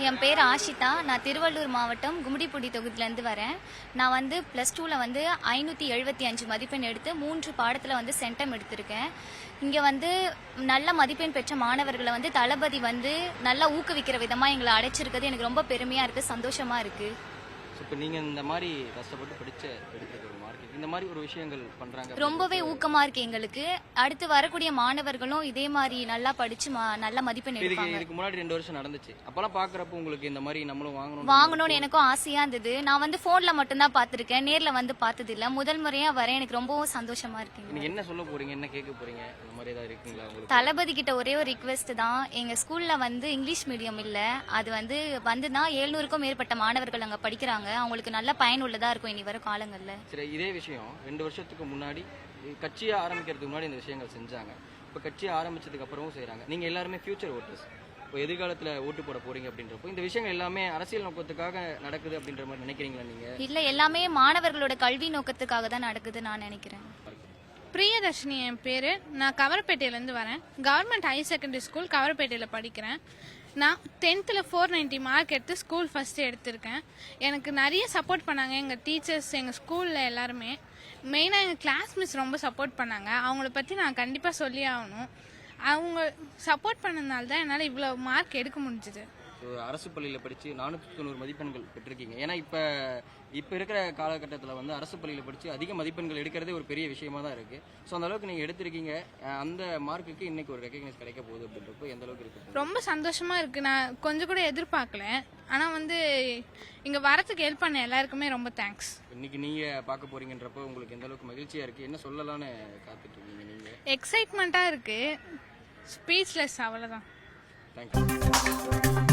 என் பேர் ஆஷிதா. நான் திருவள்ளூர் மாவட்டம் கும்மிடிப்பூடி தொகுதியிலேருந்து வரேன். நான் வந்து +2ல் வந்து 575 மதிப்பெண் எடுத்து 3 பாடத்தில் வந்து சென்டம் எடுத்திருக்கேன். இங்கே வந்து நல்ல மதிப்பெண் பெற்ற மாணவர்களை வந்து தளபதி வந்து நல்லா ஊக்குவிக்கிற விதமாக எங்களை அழைச்சிருக்கிறது எனக்கு ரொம்ப பெருமையாக இருக்குது, சந்தோஷமாக இருக்குது. இப்போ நீங்கள் இந்த மாதிரி கஷ்டப்பட்டு எடுத்துருக்க ஒரு மார்க் இந்த மாதிரி ஒரு விஷயங்கள் பண்ணுறாங்க, ரொம்பவே ஊக்கமாக இருக்குது எங்களுக்கு. அடுத்து வரக்கூடிய மாணவர்களும் இதே மாதிரி நல்லா படித்து நல்ல மதிப்பெண் எடுப்பாங்க. இதுக்கு முன்னாடி 2 வருஷம் நடந்துச்சு. அப்போல்லாம் பார்க்குறப்போ உங்களுக்கு இந்த மாதிரி நம்மளும் வாங்கணும்னு எனக்கும் ஆசையாக இருந்தது. நான் வந்து ஃபோனில் மட்டும்தான் பார்த்துருக்கேன், நேரில் வந்து பார்த்ததில்லை. முதல் முறையாக வரேன், எனக்கு ரொம்பவும் சந்தோஷமாக இருக்குங்க. நீங்கள் என்ன சொல்ல போகிறீங்க, என்ன கேட்க போகிறீங்க, அந்த மாதிரி ஏதாவது இருக்குங்களா உங்களுக்கு? தளபதி கிட்ட ஒரே ஒரு ரிக்வெஸ்ட் தான். எங்கள் ஸ்கூலில் வந்து இங்கிலீஷ் மீடியம் இல்லை, அது வந்துதான் 700க்கும் மேற்பட்ட மாணவர்கள் அங்கே படிக்கிறாங்க. அவங்களுக்கு நல்ல பயனுள்ளதாக இருக்கும் இனி வரும் காலங்களில். சரி, இதே விஷயம் 2 வருஷத்துக்கு முன்னாடி கட்சியை ஆரம்பிக்கிறதுக்கு முன்னாடி இந்த விஷயங்கள் செஞ்சாங்க. இப்போ கட்சியை ஆரம்பிச்சதுக்கு அப்புறமும் செய்கிறாங்க. நீங்கள் எல்லாருமே ஃபியூச்சர் ஓட்டர்ஸ், இப்போ எதிர்காலத்தில் ஓட்டு போட போறீங்க அப்படின்றப்போ இந்த விஷயங்கள் எல்லாமே அரசியல் நோக்கத்துக்காக நடக்குது அப்படின்ற மாதிரி நினைக்கிறீங்களா நீங்கள்? இல்லை, எல்லாமே மாணவர்களோட கல்வி நோக்கத்துக்காக தான் நடக்குது நான் நினைக்கிறேன். பிரியதர்ஷினி என் பேர். நான் கவரப்பேட்டையிலேருந்து வரேன். கவர்மெண்ட் ஹையர் செகண்டரி ஸ்கூல் கவரப்பேட்டையில் படிக்கிறேன். நான் 10th 490 மார்க் எடுத்து ஸ்கூல் ஃபஸ்ட்டு எடுத்திருக்கேன். எனக்கு நிறைய சப்போர்ட் பண்ணாங்க எங்கள் டீச்சர்ஸ், எங்கள் ஸ்கூலில் எல்லாருமே. மெயினாக எங்கள் கிளாஸ் மிஸ் ரொம்ப சப்போர்ட் பண்ணாங்க. அவங்கள பற்றி நான் கண்டிப்பாக சொல்லி ஆகணும். அவங்க சப்போர்ட் பண்ணதுனால தான் என்னால் இவ்வளோ மார்க் எடுக்க முடிஞ்சுது. அரசு பள்ளியில் படித்து 490 மதிப்பெண்கள் பெற்றிருக்கீங்க. ஏன்னா இப்போ இருக்கிற காலகட்டத்தில் வந்து அரசு பள்ளியில் படித்து அதிக மதிப்பெண்கள் எடுக்கிறதே ஒரு பெரிய விஷயமா தான் இருக்குது. ஸோ அந்த அளவுக்கு நீங்கள் எடுத்திருக்கீங்க. அந்த மார்க்குக்கு இன்னைக்கு ஒரு ரெகக்னைஸ் கிடைக்க போகுது அப்படின்றப்போ எந்த அளவுக்கு இருக்குது? ரொம்ப சந்தோஷமாக இருக்குது. நான் கொஞ்சம் கூட எதிர்பார்க்கல. ஆனால் இங்கே வரத்துக்கு ஹெல்ப் பண்ண எல்லாருக்குமே ரொம்ப தேங்க்ஸ். இன்னைக்கு நீங்கள் பார்க்க போகிறீங்கன்றப்போ உங்களுக்கு எந்த அளவுக்கு மகிழ்ச்சியாக இருக்குது, என்ன சொல்லலான்னு காத்துட்ருக்கீங்க நீங்கள்? எக்ஸைட்மெண்ட்டாக இருக்குது, ஸ்பீச்லெஸ், அவ்வளோதான். தேங்க்யூ.